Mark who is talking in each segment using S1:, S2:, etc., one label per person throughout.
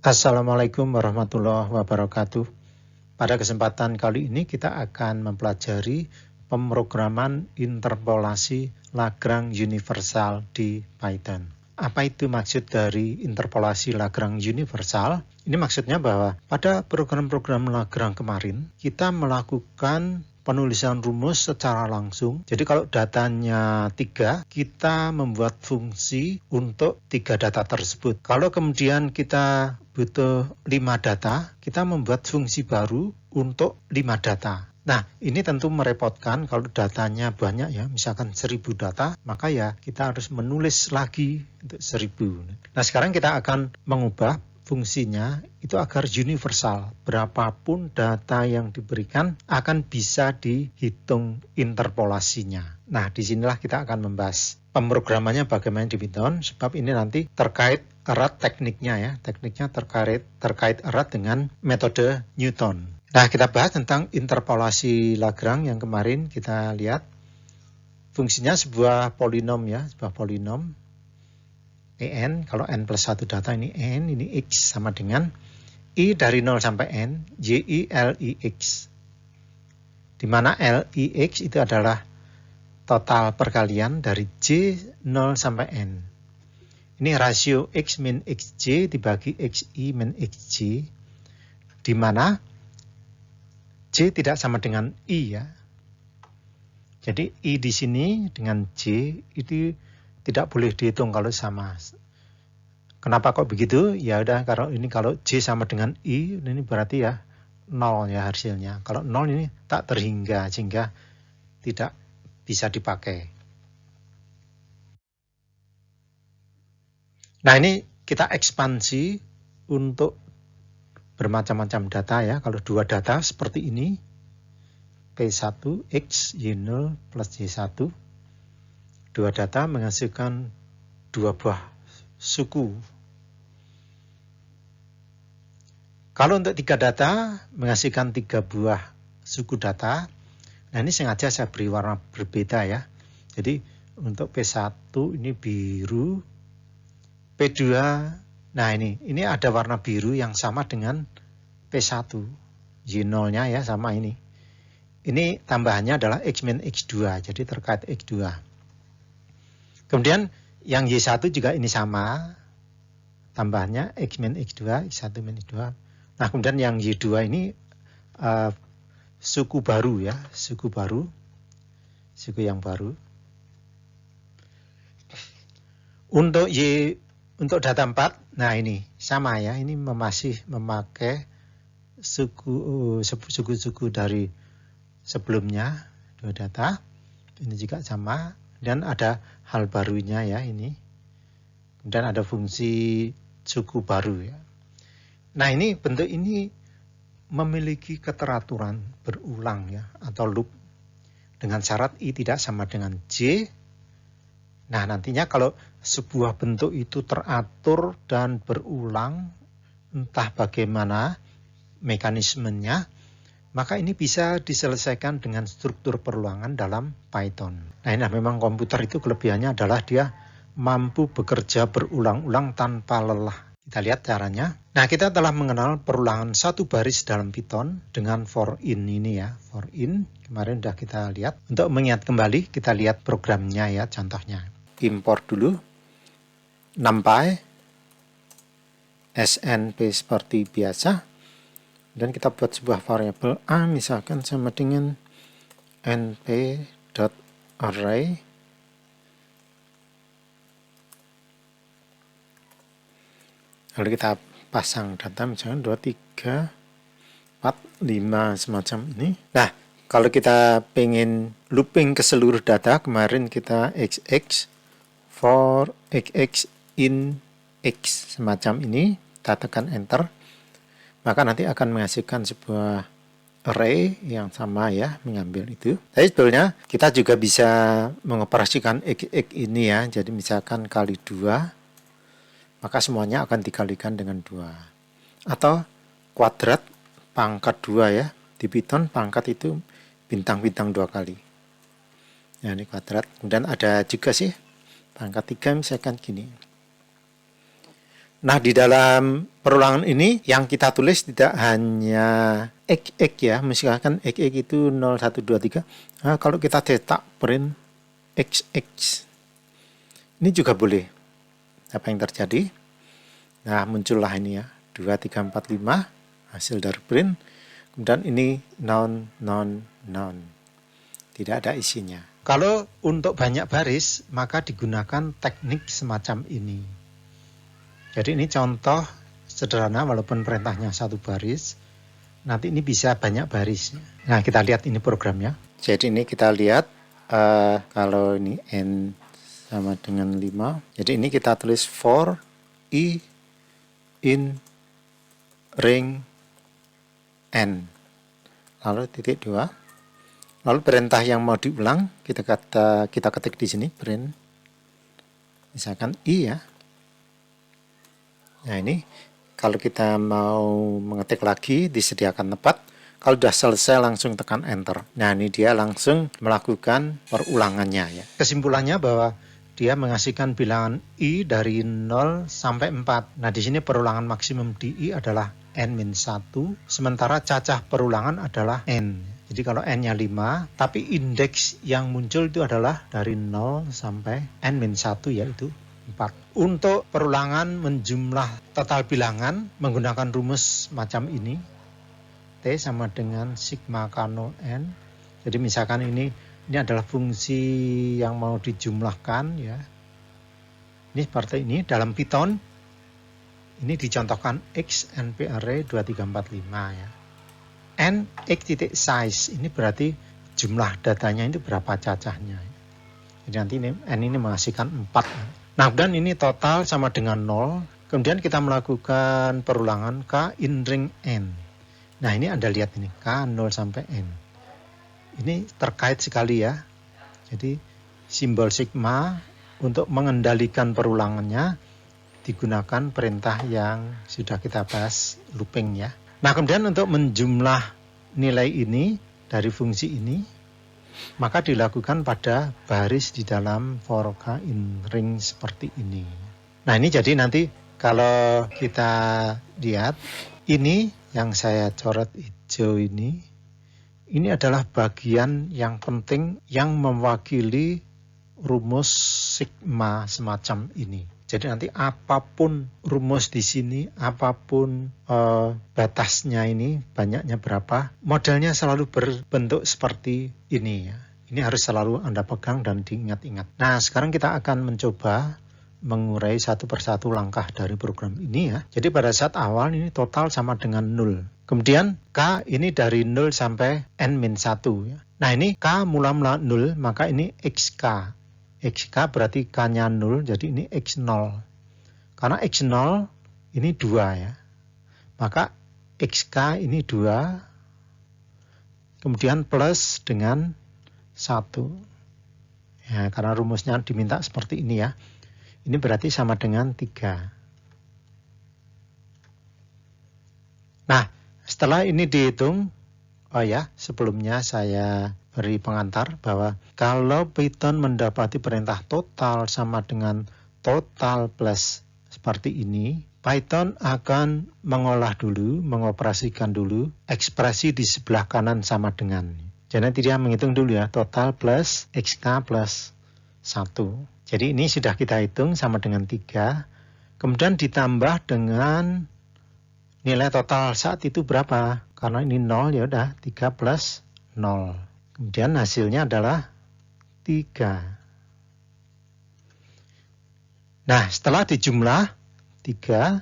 S1: Assalamualaikum warahmatullahi wabarakatuh. Pada kesempatan kali ini kita akan mempelajari pemrograman interpolasi Lagrange universal di Python. Apa itu maksud dari interpolasi Lagrange universal? Ini maksudnya bahwa pada program-program Lagrange kemarin kita melakukan penulisan rumus secara langsung. Jadi kalau datanya 3, kita membuat fungsi untuk 3 data tersebut. Kalau kemudian kita butuh 5 data, kita membuat fungsi baru untuk 5 data. Nah, ini tentu merepotkan kalau datanya banyak ya, misalkan 1000 data, maka ya kita harus menulis lagi untuk 1000. Nah, sekarang kita akan mengubah fungsinya itu agar universal. Berapapun data yang diberikan akan bisa dihitung interpolasinya. Nah, disinilah kita akan membahas pemrogramannya bagaimana di Python, sebab ini nanti terkait erat tekniknya ya. Tekniknya terkait erat dengan metode Newton. Nah, kita bahas tentang interpolasi Lagrange yang kemarin kita lihat. Fungsinya sebuah polinom ya, sebuah polinom. En, kalau n plus 1 data ini n, ini x sama dengan i dari 0 sampai n, yi lix. Di mana lix itu adalah total perkalian dari j 0 sampai n. Ini rasio x min xj dibagi xi min xj, di mana j tidak sama dengan i ya. Jadi i di sini dengan j itu tidak boleh dihitung kalau sama. Kenapa kok begitu? Ya udah, kalau j sama dengan i, ini berarti ya 0 ya hasilnya. Kalau 0 ini tak terhingga sehingga tidak bisa dipakai. Nah, ini kita ekspansi untuk bermacam-macam data ya. Kalau 2 data seperti ini, P1 X Y0 plus Y1. 2 data menghasilkan 2 buah suku. Kalau untuk 3 data menghasilkan 3 buah suku data. Nah, ini sengaja saya beri warna berbeda ya. Jadi untuk P1 ini biru, P2, nah ini ada warna biru yang sama dengan P1. Y0-nya ya sama ini. Ini tambahannya adalah X min X2, jadi terkait X2. Kemudian yang Y1 juga ini sama, tambahannya X min X2, X1 min X2. Nah, kemudian yang Y2 ini suku baru ya, suku yang baru. Untuk data 4, nah ini sama ya, ini masih memakai suku-suku dari sebelumnya, 2 data. Ini juga sama. Dan ada hal barunya ya ini. Dan ada fungsi suku baru ya. Nah, ini bentuk ini memiliki keteraturan berulang ya, atau loop dengan syarat i tidak sama dengan j. Nah, nantinya kalau sebuah bentuk itu teratur dan berulang, entah bagaimana mekanismenya, maka ini bisa diselesaikan dengan struktur perulangan dalam Python. Nah, ini memang komputer itu kelebihannya adalah dia mampu bekerja berulang-ulang tanpa lelah. Kita lihat caranya. Nah, kita telah mengenal perulangan satu baris dalam Python dengan for in ini ya. For in, kemarin sudah kita lihat. Untuk mengingat kembali, kita lihat programnya ya, contohnya. Import dulu. NumPy, snp seperti biasa. Dan kita buat sebuah variabel a misalkan sama dengan np.array. Lalu kita pasang data misalkan 2, 3, 4, 5 semacam ini. Nah, kalau kita pengen looping ke seluruh data, kemarin kita xx for xx in x semacam ini, kita tekan enter. Maka nanti akan menghasilkan sebuah array yang sama ya, mengambil itu. Tapi sebetulnya kita juga bisa mengoperasikan x ini ya. Jadi misalkan kali 2, maka semuanya akan dikalikan dengan 2. Atau kuadrat pangkat 2 ya. Di Python pangkat itu bintang-bintang 2 kali. Nah, ini kuadrat. Kemudian ada juga sih pangkat 3 misalkan gini. Nah, di dalam perulangan ini yang kita tulis tidak hanya X ya, misalkan X itu 0, 1, 2, 3. Nah, kalau kita cetak print XX, ini juga boleh. Apa yang terjadi? Nah, muncullah ini ya, 2, 3, 4, 5 hasil dari print. Kemudian ini non. Tidak ada isinya. Kalau untuk banyak baris, maka digunakan teknik semacam ini. Jadi ini contoh sederhana walaupun perintahnya satu baris. Nanti ini bisa banyak baris. Nah, kita lihat ini programnya. Jadi ini kita lihat kalau ini N sama dengan 5. Jadi ini kita tulis for I in ring N. Lalu titik 2. Lalu perintah yang mau diulang kita ketik di sini print. Misalkan I ya. Nah, ini kalau kita mau mengetik lagi disediakan tempat. Kalau sudah selesai langsung tekan enter. Nah, ini dia langsung melakukan perulangannya ya. Kesimpulannya bahwa dia menghasilkan bilangan I dari 0 sampai 4. Nah, di sini perulangan maksimum di I adalah N-1, sementara cacah perulangan adalah N. Jadi kalau N-nya 5, tapi indeks yang muncul itu adalah dari 0 sampai N-1 yaitu 4. Untuk perulangan menjumlah total bilangan menggunakan rumus macam ini. T sama dengan sigma kano N. Jadi misalkan ini adalah fungsi yang mau dijumlahkan ya. Ini seperti ini dalam Python. Ini dicontohkan X NP array 2345 ya. N X titik size ini berarti jumlah datanya itu berapa cacahnya. Jadi nanti ini N ini menghasilkan 4. Nah, dan ini total sama dengan 0. Kemudian kita melakukan perulangan K in ring N. Nah, ini Anda lihat ini K 0 sampai N. Ini terkait sekali ya. Jadi simbol sigma untuk mengendalikan perulangannya digunakan perintah yang sudah kita bahas looping ya. Nah, kemudian untuk menjumlah nilai ini dari fungsi ini, maka dilakukan pada baris di dalam for K in ring seperti ini. Nah, ini jadi nanti kalau kita lihat, ini yang saya coret hijau ini adalah bagian yang penting yang mewakili rumus sigma semacam ini. Jadi nanti apapun rumus di sini, apapun batasnya ini, banyaknya berapa, modelnya selalu berbentuk seperti ini ya. Ini harus selalu Anda pegang dan diingat-ingat. Nah, sekarang kita akan mencoba mengurai satu persatu langkah dari program ini ya. Jadi pada saat awal ini total sama dengan 0. Kemudian K ini dari 0 sampai N-1 ya. Nah, ini K mula-mula 0, maka ini XK. XK berarti K-nya 0, jadi ini X0. Karena X0 ini 2 ya. Maka XK ini 2, kemudian plus dengan 1. Ya, karena rumusnya diminta seperti ini ya. Ini berarti sama dengan 3. Nah, setelah ini dihitung, oh ya, sebelumnya saya beri pengantar bahwa kalau Python mendapati perintah total sama dengan total plus seperti ini, Python akan mengolah dulu, mengoperasikan dulu ekspresi di sebelah kanan sama dengan. Jadi nanti dia menghitung dulu ya, total plus XK plus 1. Jadi ini sudah kita hitung sama dengan 3. Kemudian ditambah dengan nilai total saat itu berapa? Karena ini 0 ya udah 3 plus 0. Kemudian hasilnya adalah 3. Nah, setelah dijumlah 3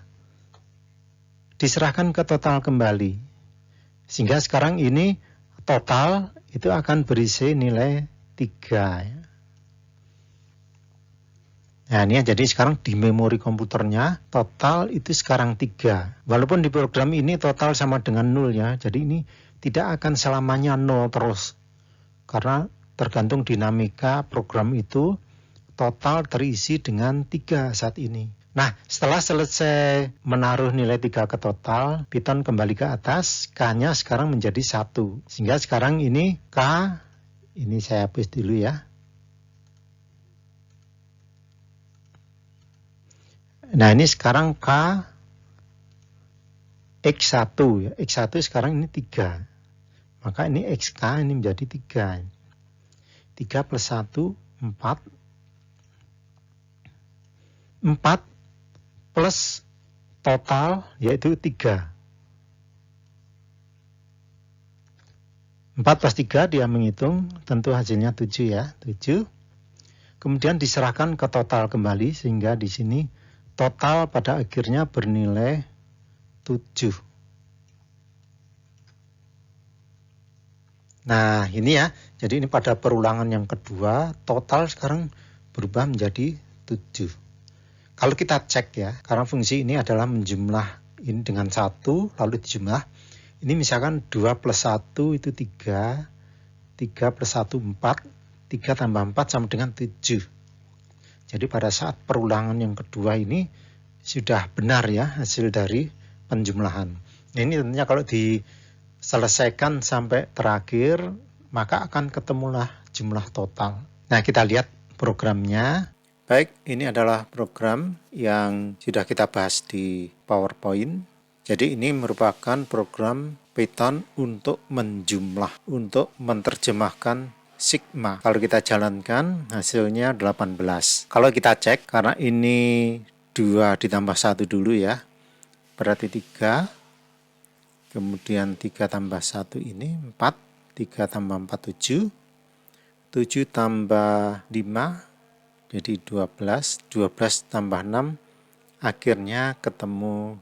S1: diserahkan ke total kembali. Sehingga sekarang ini total itu akan berisi nilai 3 ya. Nah, ini jadi sekarang di memori komputernya total itu sekarang 3. Walaupun di program ini total sama dengan 0 ya. Jadi ini tidak akan selamanya 0 terus. Karena tergantung dinamika program itu total terisi dengan 3 saat ini. Nah, setelah selesai menaruh nilai 3 ke total, Python kembali ke atas, K-nya sekarang menjadi 1. Sehingga sekarang ini K, ini saya hapus dulu ya. Nah, ini sekarang K X1 ya. X1 sekarang ini 3. Maka ini XK ini menjadi 3. 3 plus 1, 4. 4 plus total yaitu 3. 4 plus 3 dia menghitung, tentu hasilnya 7 ya. 7. Kemudian diserahkan ke total kembali sehingga di sini total pada akhirnya bernilai 7. Nah, ini ya. Jadi ini pada perulangan yang kedua, total sekarang berubah menjadi 7. Kalau kita cek ya, karena fungsi ini adalah menjumlah ini dengan 1, lalu dijumlah. Ini misalkan 2 plus 1 itu 3, 3 plus 1, 4, 3 tambah 4 sama dengan 7. Jadi pada saat perulangan yang kedua ini sudah benar ya hasil dari penjumlahan. Nah, ini tentunya kalau diselesaikan sampai terakhir, maka akan ketemulah jumlah total. Nah, kita lihat programnya. Baik, ini adalah program yang sudah kita bahas di PowerPoint. Jadi ini merupakan program Python untuk menjumlah, untuk menerjemahkan sigma. Kalau kita jalankan hasilnya 18. Kalau kita cek, karena ini 2 ditambah 1 dulu ya, berarti 3. Kemudian 3 tambah 1 ini 4. 3 tambah 4, 7. 7 tambah 5. Jadi 12, 12 tambah 6, akhirnya ketemu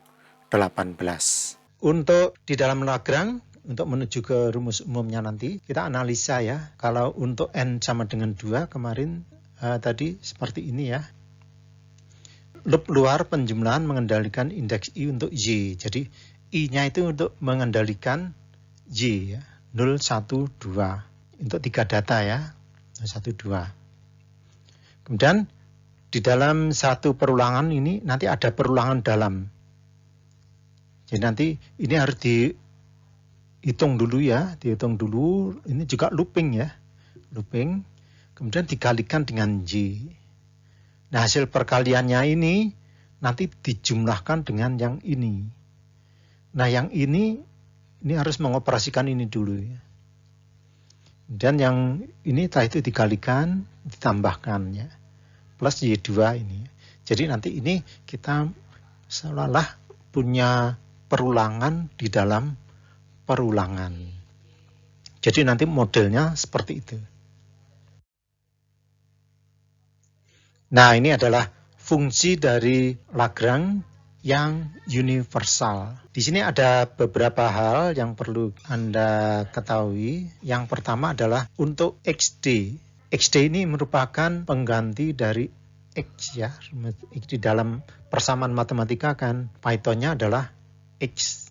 S1: 18. Untuk di dalam Lagrange, untuk menuju ke rumus umumnya nanti, kita analisa ya. Kalau untuk N sama dengan 2, kemarin tadi seperti ini ya. Loop luar penjumlahan mengendalikan indeks I untuk Y. Jadi I-nya itu untuk mengendalikan Y ya. 0, 1, 2. Untuk 3 data ya. 0, 1, 2. Kemudian di dalam satu perulangan ini nanti ada perulangan dalam. Jadi nanti ini harus dihitung dulu ya, dihitung dulu. Ini juga looping ya, looping. Kemudian dikalikan dengan Y. Nah, hasil perkaliannya ini nanti dijumlahkan dengan yang ini. Nah, yang ini harus mengoperasikan ini dulu ya. Dan yang ini setelah itu dikalikan, ditambahkan ya. Plus Y2 ini. Jadi nanti ini kita seolah-olah punya perulangan di dalam perulangan. Jadi nanti modelnya seperti itu. Nah, ini adalah fungsi dari Lagrange yang universal. Di sini ada beberapa hal yang perlu Anda ketahui. Yang pertama adalah untuk XD. XD ini merupakan pengganti dari X ya. Di dalam persamaan matematika kan Python-nya adalah X.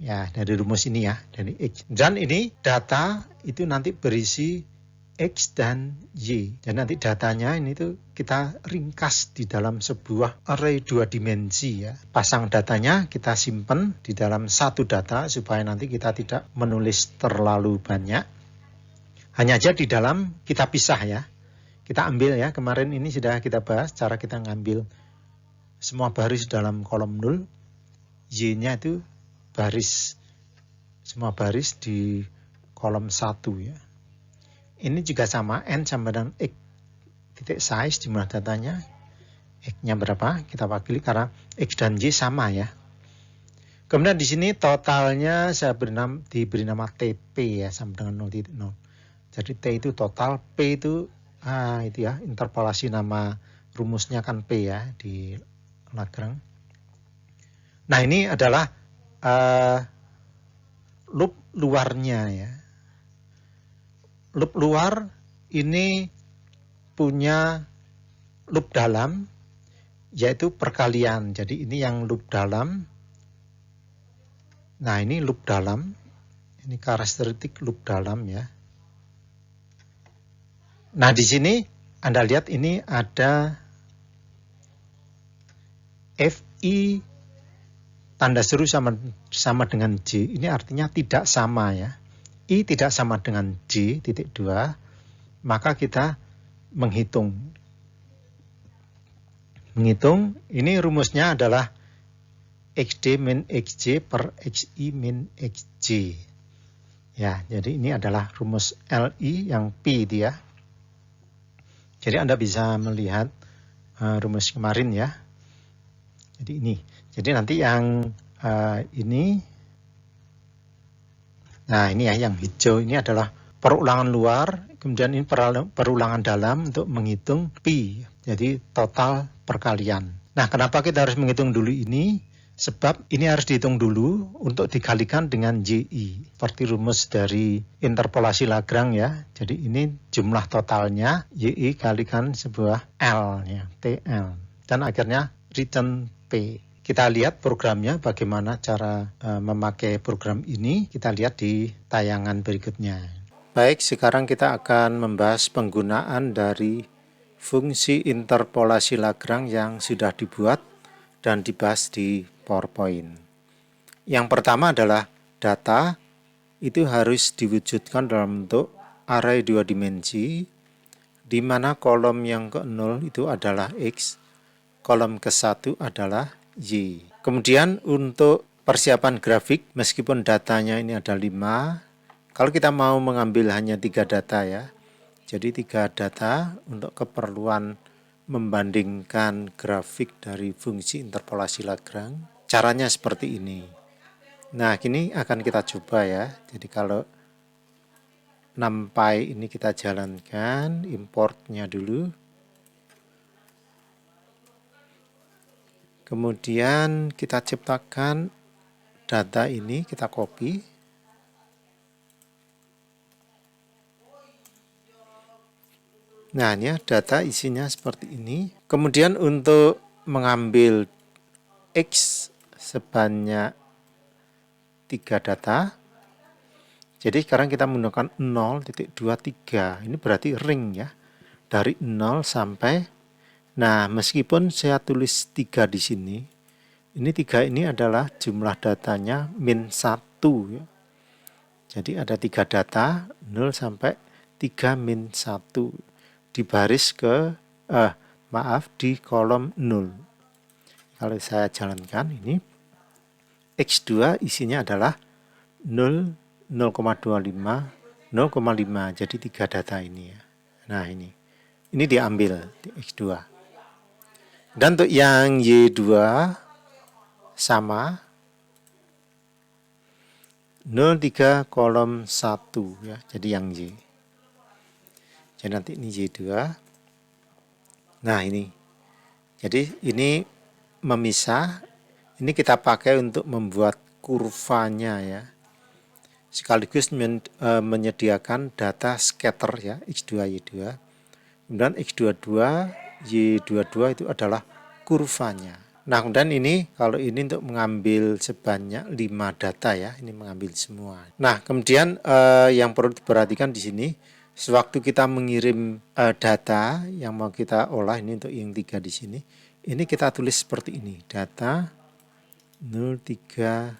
S1: Ya, dari rumus ini ya, dari X. Dan ini data itu nanti berisi X dan Y. Dan nanti datanya ini tuh kita ringkas di dalam sebuah array 2 dimensi ya. Pasang datanya kita simpan di dalam satu data supaya nanti kita tidak menulis terlalu banyak. Hanya aja di dalam kita pisah ya. Kita ambil ya, kemarin ini sudah kita bahas cara kita ngambil semua baris dalam kolom 0. Y-nya itu baris, semua baris di kolom 1 ya. Ini juga sama, N sama dengan X titik size jumlah datanya. X-nya berapa? Kita wakili karena X dan Y sama ya. Kemudian di sini totalnya saya diberi nama TP ya, sama dengan 0.0. Jadi T itu total, P itu itu ya, interpolasi nama rumusnya kan P ya di Lagrange. Nah, ini adalah loop luarnya ya. Loop luar ini punya loop dalam, yaitu perkalian. Jadi ini yang loop dalam. Nah, ini loop dalam. Ini karakteristik loop dalam ya. Nah, di sini Anda lihat ini ada FI tanda seru sama dengan J. Ini artinya tidak sama ya. I tidak sama dengan J titik 2. Maka kita menghitung. menghitung. Ini rumusnya adalah XD min XJ per XI min XJ. Ya, jadi ini adalah rumus LI yang Pi dia. Jadi Anda bisa melihat rumus kemarin ya. Jadi ini. Jadi nanti yang ini. Nah ini ya yang hijau ini adalah perulangan luar. Kemudian ini perulangan dalam untuk menghitung Pi. Jadi total perkalian. Nah kenapa kita harus menghitung dulu ini? Sebab ini harus dihitung dulu untuk dikalikan dengan YI. Seperti rumus dari interpolasi Lagrange ya. Jadi ini jumlah totalnya YI kalikan sebuah L ya, TL. Dan akhirnya return P. Kita lihat programnya bagaimana cara memakai program ini. Kita lihat di tayangan berikutnya. Baik, sekarang kita akan membahas penggunaan dari fungsi interpolasi Lagrange yang sudah dibuat dan dibahas di PowerPoint. Yang pertama adalah data itu harus diwujudkan dalam bentuk array 2 dimensi, di mana kolom yang ke-0 itu adalah X, kolom ke-1 adalah Y. Kemudian untuk persiapan grafik, meskipun datanya ini ada 5, kalau kita mau mengambil hanya 3 data ya, jadi 3 data untuk keperluan membandingkan grafik dari fungsi interpolasi Lagrange. Caranya seperti ini. Nah, ini akan kita coba ya. Jadi kalau NumPy ini kita jalankan, importnya dulu. Kemudian kita ciptakan data ini, kita copy. Nah, ini data isinya seperti ini. Kemudian untuk mengambil X sebanyak 3 data. Jadi sekarang kita menggunakan 0.23. Ini berarti ring ya. Dari 0 sampai. Nah, meskipun saya tulis 3 di sini. Ini 3 ini adalah jumlah datanya min 1 ya. Jadi ada 3 data 0 sampai 3 min 1 di baris di kolom 0. Kalau saya jalankan ini X2 isinya adalah 0, 0,25, 0,5. Jadi 3 data ini ya. Nah ini diambil di X2. Dan untuk yang Y2 sama 03 kolom 1 ya. Jadi yang Y. Jadi nanti ini Y2. Nah ini. Jadi ini memisah. Ini kita pakai untuk membuat kurvanya ya. Sekaligus menyediakan data scatter ya, X2, Y2. Kemudian X22, Y22 itu adalah kurvanya. Nah, kemudian ini kalau ini untuk mengambil sebanyak 5 data ya, ini mengambil semua. Nah, kemudian yang perlu diperhatikan di sini, sewaktu kita mengirim data yang mau kita olah ini untuk yang 3 di sini, ini kita tulis seperti ini, data 03.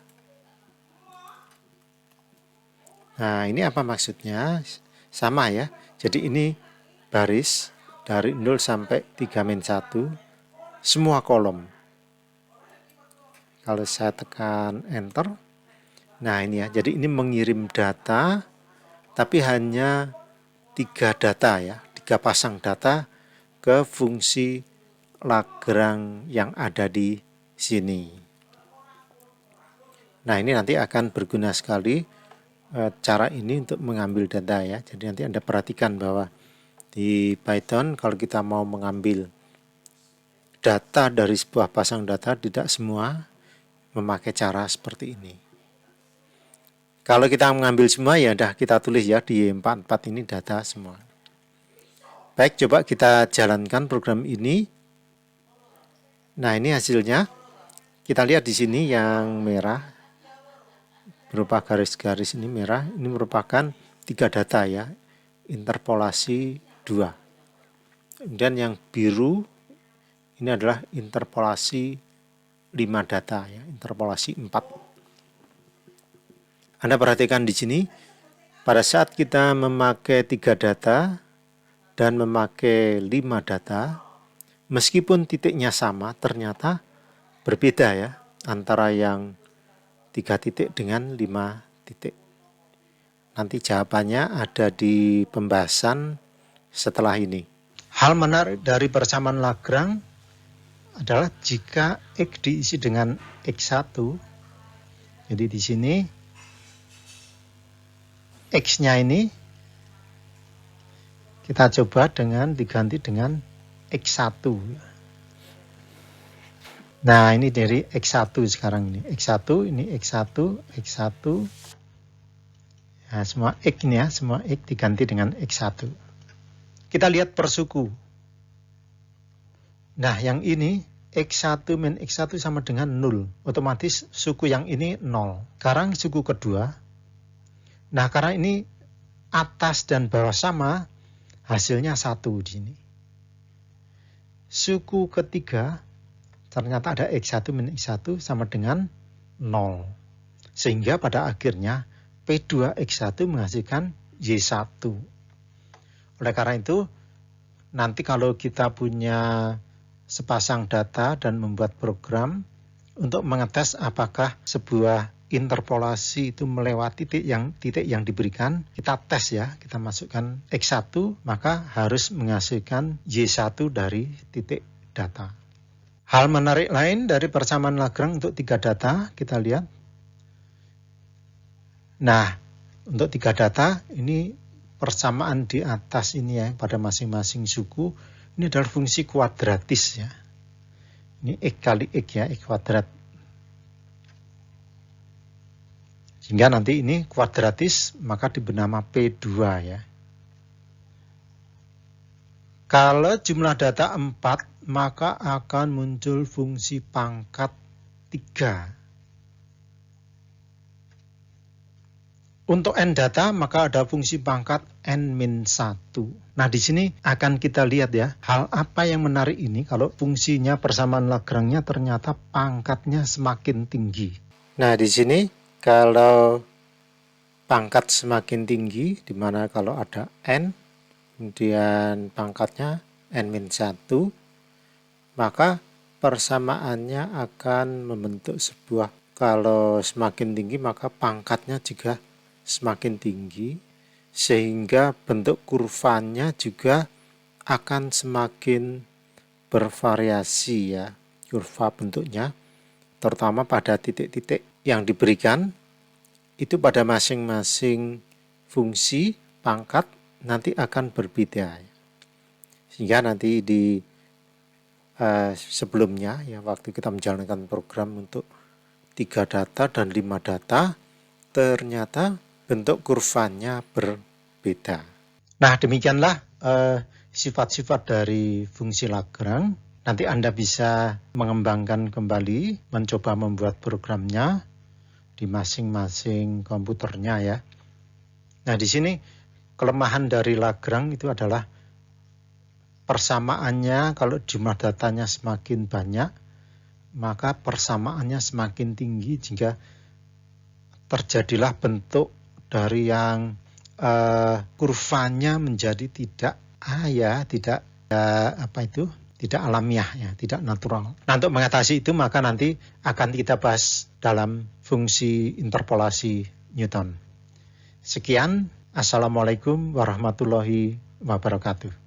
S1: Nah, ini apa maksudnya? Sama ya. Jadi ini baris dari 0 sampai 3-1 semua kolom. Kalau saya tekan enter. Nah, ini ya. Jadi ini mengirim data tapi hanya 3 data ya. 3 pasang data ke fungsi Lagrange yang ada di sini. Nah, ini nanti akan berguna sekali cara ini untuk mengambil data ya. Jadi nanti Anda perhatikan bahwa di Python kalau kita mau mengambil data dari sebuah pasang data, tidak semua memakai cara seperti ini. Kalau kita mengambil semua ya udah kita tulis ya di 44 ini data semua. Baik, coba kita jalankan program ini. Nah, ini hasilnya. Kita lihat di sini yang merah berupa garis-garis ini merah, ini merupakan 3 data ya, interpolasi 2. Kemudian yang biru ini adalah interpolasi 5 data ya, interpolasi 4. Anda perhatikan di sini, pada saat kita memakai 3 data dan memakai 5 data, Meskipun titiknya sama, ternyata berbeda ya antara yang 3 titik dengan 5 titik. Nanti jawabannya ada di pembahasan setelah ini. Hal menarik dari persamaan Lagrange adalah jika X diisi dengan X1, jadi di sini X-nya ini kita coba dengan diganti dengan X1. Nah, ini dari X1 sekarang ini. X1, ini X1, X1. Nah, semua X ini ya, semua X diganti dengan X1. Kita lihat per suku. Nah, yang ini X1 min X1 sama dengan 0. Otomatis suku yang ini 0. Sekarang suku kedua. Nah, karena ini atas dan bawah sama, hasilnya 1 di sini. Suku ketiga, ternyata ada X1 min X1 sama dengan 0. Sehingga pada akhirnya P2X1 menghasilkan Y1. Oleh karena itu, nanti kalau kita punya sepasang data dan membuat program untuk mengetes apakah sebuah interpolasi itu melewati titik yang diberikan, kita tes ya, kita masukkan X1, maka harus menghasilkan Y1 dari titik data. Hal menarik lain dari persamaan Lagrange untuk 3 data, kita lihat. Nah, untuk 3 data, ini persamaan di atas ini ya, pada masing-masing suku, ini adalah fungsi kuadratis ya. Ini X kali X ya, X kuadrat. Sehingga nanti ini kuadratis, maka diberi nama P2 ya. Kalau jumlah data 4, maka akan muncul fungsi pangkat 3. Untuk N data, maka ada fungsi pangkat N-1. Nah, di sini akan kita lihat ya, hal apa yang menarik ini kalau fungsinya persamaan Lagrange-nya ternyata pangkatnya semakin tinggi. Nah, di sini kalau pangkat semakin tinggi, di mana kalau ada N, kemudian pangkatnya N-1, maka persamaannya akan membentuk sebuah, kalau semakin tinggi maka pangkatnya juga semakin tinggi, sehingga bentuk kurvanya juga akan semakin bervariasi ya, kurva bentuknya, terutama pada titik-titik yang diberikan, itu pada masing-masing fungsi pangkat nanti akan berbeda. Sehingga nanti di sebelumnya ya, waktu kita menjalankan program untuk 3 data dan 5 data, ternyata bentuk kurvanya berbeda. Nah, demikianlah sifat-sifat dari fungsi Lagrange. Nanti Anda bisa mengembangkan kembali, mencoba membuat programnya di masing-masing komputernya ya. Nah, di sini kelemahan dari Lagrange itu adalah persamaannya, kalau jumlah datanya semakin banyak, maka persamaannya semakin tinggi, jika terjadilah bentuk dari yang kurvanya menjadi tidak tidak alamiah ya, tidak natural. Nah, untuk mengatasi itu maka nanti akan kita bahas dalam fungsi interpolasi Newton. Sekian, Assalamualaikum warahmatullahi wabarakatuh.